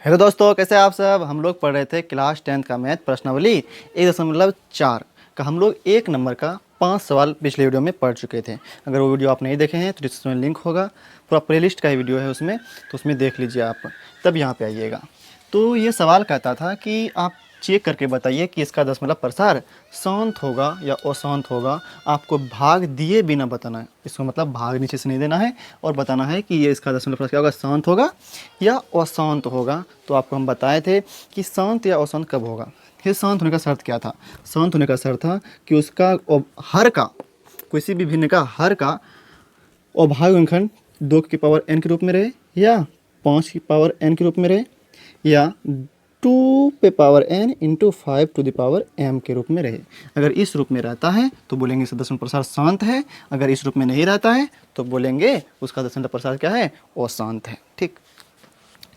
Hello दोस्तों, कैसे हैं आप सब। हम लोग पढ़ रहे थे क्लास 10 का मैथ प्रश्नावली 1.4 का। हम लोग 1 नंबर का 5 सवाल पिछले वीडियो में पढ़ चुके थे। अगर वो वीडियो आप नहीं देखे हैं तो डिस्क्रिप्शन में लिंक होगा, पूरा प्लेलिस्ट का ही वीडियो है उसमें, तो उसमें देख लीजिए आप, तब यहाँ पे आइएगा। तो ये सवाल कहता था कि आप चेक करके बताइए कि इसका दशमलव प्रसार शांत होगा या अशांत होगा। आपको भाग दिए बिना बताना है, इसको मतलब भाग नीचे से नहीं देना है और बताना है कि ये इसका दशमलव प्रसार क्या होगा, शांत होगा या अशांत होगा। तो आपको हम बताए थे कि शांत या अशांत कब होगा। फिर शांत होने का शर्त क्या था? शांत होने का शर्त था कि उसका हर का, किसी भी भिन्न का हर का अभाज्य गुणनखंड 2 की पावर n के रूप में रहे, या 5 की पावर n के रूप में रहे, या 2 पे power n into 5 to the power m के रूप में रहे। अगर इस रूप में रहता है तो बोलेंगे इसका दशमलव प्रसार शांत है। अगर इस रूप में नहीं रहता है तो बोलेंगे उसका दशमलव प्रसार क्या है, अशांत है। ठीक,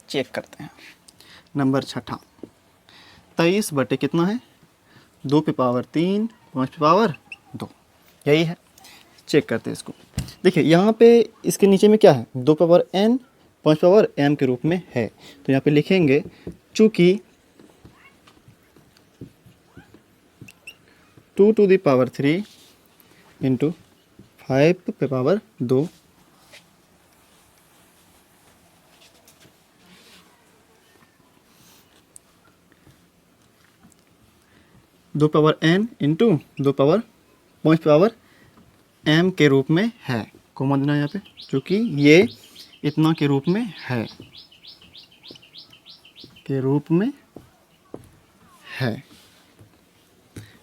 चेक करते हैं। नंबर 6, 23 बटे कितना है, 2 पे पावर 3, 5 पे पावर 2, यही है। चेक करते हैं इसको। देखिए यहाँ पे इसके नीचे में क्या है, 2 पावर n 5 पावर m के रूप में है। तो यहाँ पे लिखेंगे चूँकि 2 टू द पावर 3 इंटू 5 पे power 2 2 power n into 2 power 5 power m के रूप में है। कॉमा देना यहाँ पे, क्योंकि ये इतना के रूप में है, के रूप में है।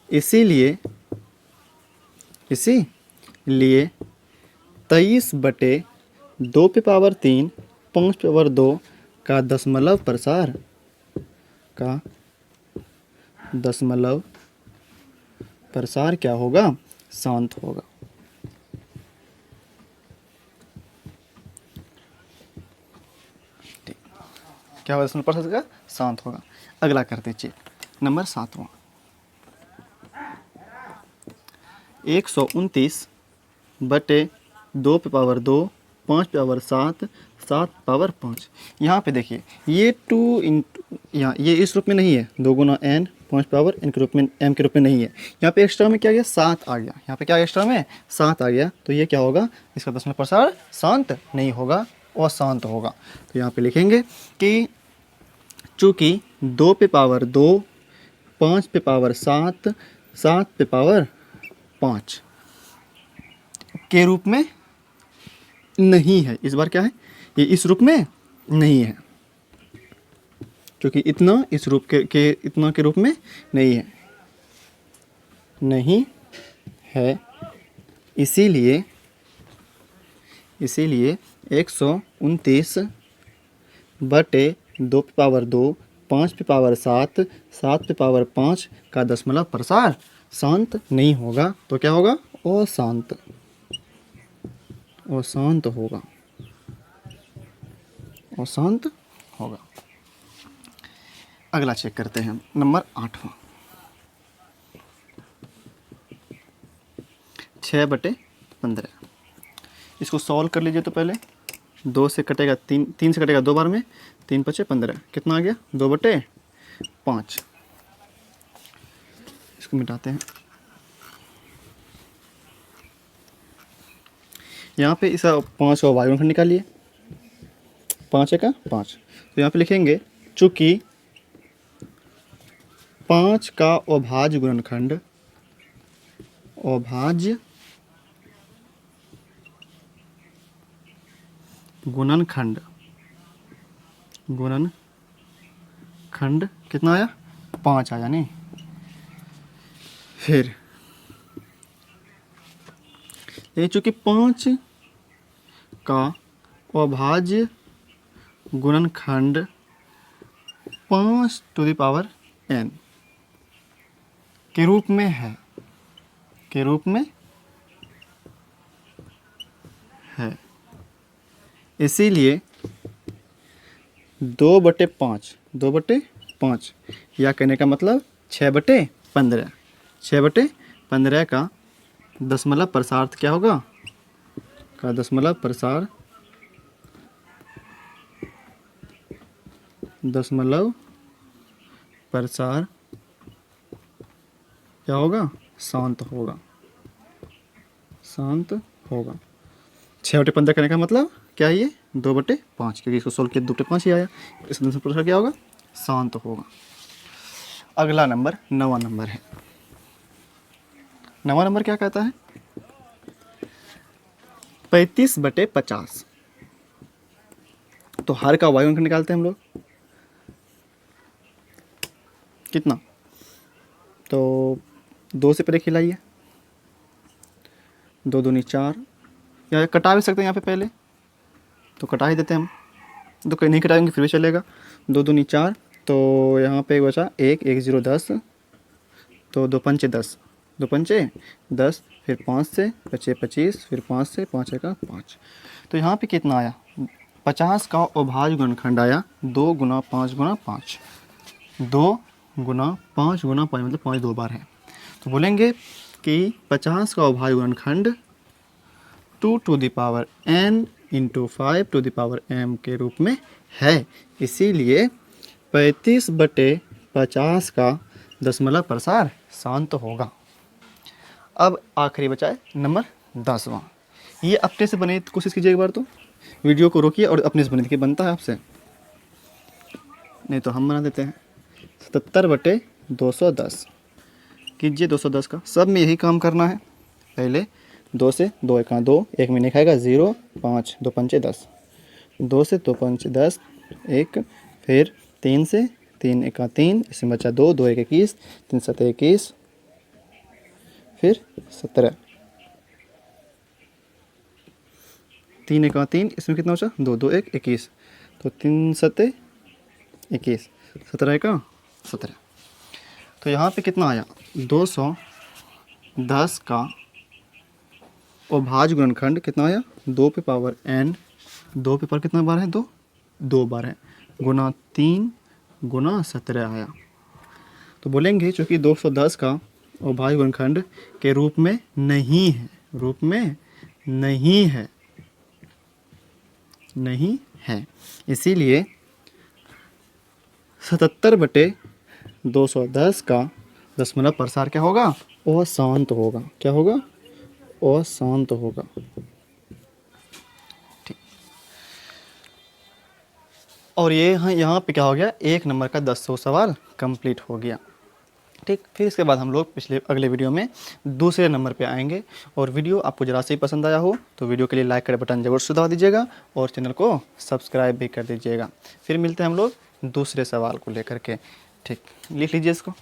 इसीलिए 23 बटे 2 पे पावर 3 5 पे पावर 2 का दशमलव प्रसार क्या होगा, शांत होगा। क्या होगा, दशमलव प्रसार का शांत होगा। अगला करते चेक। नंबर 7वां, 129 बटे 2 पे पावर 2 5 पे पावर 7 7 पावर 5। यहाँ पे देखिए ये 2 इंटू, यहाँ ये इस रूप में नहीं है, 2 गुना n 5 पावर n के रूप में m के रूप में नहीं है। यहाँ पे एक्स्ट्रा में क्या गया, 7 आ गया। यहाँ पे क्या एक्स्ट्रा में 7 आ गया, तो ये क्या होगा, इसका दशमलव प्रसार शांत नहीं होगा, अशांत होगा। तो यहाँ पे लिखेंगे कि चूँकि 2 पे पावर 2 5 पे पावर 7 7 पे पावर 5 के रूप में नहीं है। इस बार क्या है, ये इस रूप में नहीं है, क्योंकि इतना इस रूप के इतना के रूप में नहीं है, नहीं है। इसीलिए 129 बटे 2 पे पावर 2 5 पे पावर 7 7 पे पावर 5 का दशमलव प्रसार शांत नहीं होगा। तो क्या होगा, अशांत, अशांत होगा, अशांत होगा। अगला चेक करते हैं। नंबर 8वां, 6 बटे 15। इसको सॉल्व कर लीजिए। तो पहले 2 से कटेगा 3, 3 से कटेगा 2 बार में, 3 5 15, कितना आ गया, 2 बटे 5। इसको मिटाते हैं। यहाँ पे इस 5 का अभाज्य गुणनखंड निकालिए, 5 का 5। तो यहाँ पे लिखेंगे चूँकि 5 का अभाज्य गुणनखंड, अभाज्य गुणनखंड, गुणनखंड कितना आया, 5 आया नहीं। फिर ये चूँकि 5 का अभाज्य गुणनखंड 5 टू द पावर n के रूप में है, के रूप में है। इसीलिए 2 बटे 5, 2 बटे 5, या कहने का मतलब 6 बटे 15, 6 बटे 15 का दशमलव प्रसार क्या होगा, का दशमलव प्रसार दशमलव प्रसार क्या होगा, शांत होगा, शांत होगा। 6/15 करने का मतलब क्या है, ये 2/5, क्योंकि इसको सोल्व किया 2/5 ही आया। इस दशमलव प्रसार क्या होगा, शांत होगा। अगला नंबर 9वां नंबर है। 9वां नंबर क्या कहता है, 35/50। तो हर का वायुगुणनखंड निकालते हैं हम लोग, कितना, तो 2 से पहले खिलाइए, 2 दूनी 4, या कटा भी सकते हैं यहाँ पे पहले, तो कटा ही देते हैं हम, तो कहीं नहीं कटाएंगे फिर भी चलेगा। 2 दूनी 4, तो यहाँ पे बचा 1, 1 0 10, तो 2 पंचे 10, 2 पंचे 10, फिर 5 से बचे 25, फिर 5 से 5 का 5। तो यहाँ पे कितना आया, 50 का अभाज्य गुणनखंड आया 2 गुना 5 गुना 5, 2 गुना 5 गुना 5 मतलब 5 2 बार है। तो बोलेंगे कि 50 का अभाज्य गुणनखंड 2n इंटू 5m के रूप में है, इसीलिए 35/50 का दशमलव प्रसार शांत होगा। अब आखिरी बचा है नंबर 10वां। ये अपने से बने तो कोशिश कीजिए एक बार, तो वीडियो को रोकिए और अपने से बने, देखिए बनता है आपसे, नहीं तो हम बना देते हैं। 77/210 कीजिए, 210 का सब में यही काम करना है। पहले 2 से 2 1 2, 1 में नहीं खाएगा 0, 5 2 पंचे 10, 2 से 2 पंचे 10 1, फिर 3 से 3 1 3, इसमें बचा 2, 2 1 21, 3 7 21, फिर 17, 3 1 3, इसमें कितना बचा 2 2 1 21, तो 3 7 21, 17 1 17। तो यहाँ पे कितना आया, 210 का अभाज्य गुणनखंड कितना आया, 2 पे पावर n, 2 पे पावर कितना बार है, 2 2 बार है, गुना 3 गुना 17 आया। तो बोलेंगे चूँकि 210 का अभाज्य गुणनखंड के रूप में नहीं है, रूप में नहीं है, नहीं है, इसीलिए 77/210 का दशमलव प्रसार क्या होगा, अशांत होगा। क्या होगा, अशांत होगा। ठीक, और ये यहाँ पे क्या हो गया, 1 नंबर का 10 सवाल कंप्लीट हो गया। ठीक, फिर इसके बाद हम लोग अगले वीडियो में दूसरे नंबर पे आएंगे। और वीडियो आपको ज़रा से ही पसंद आया हो तो वीडियो के लिए लाइक का बटन ज़रूर से दबा दीजिएगा और चैनल को सब्सक्राइब भी कर दीजिएगा। फिर मिलते हैं हम लोग दूसरे सवाल को लेकर के। ठीक, लिख लीजिए इसको।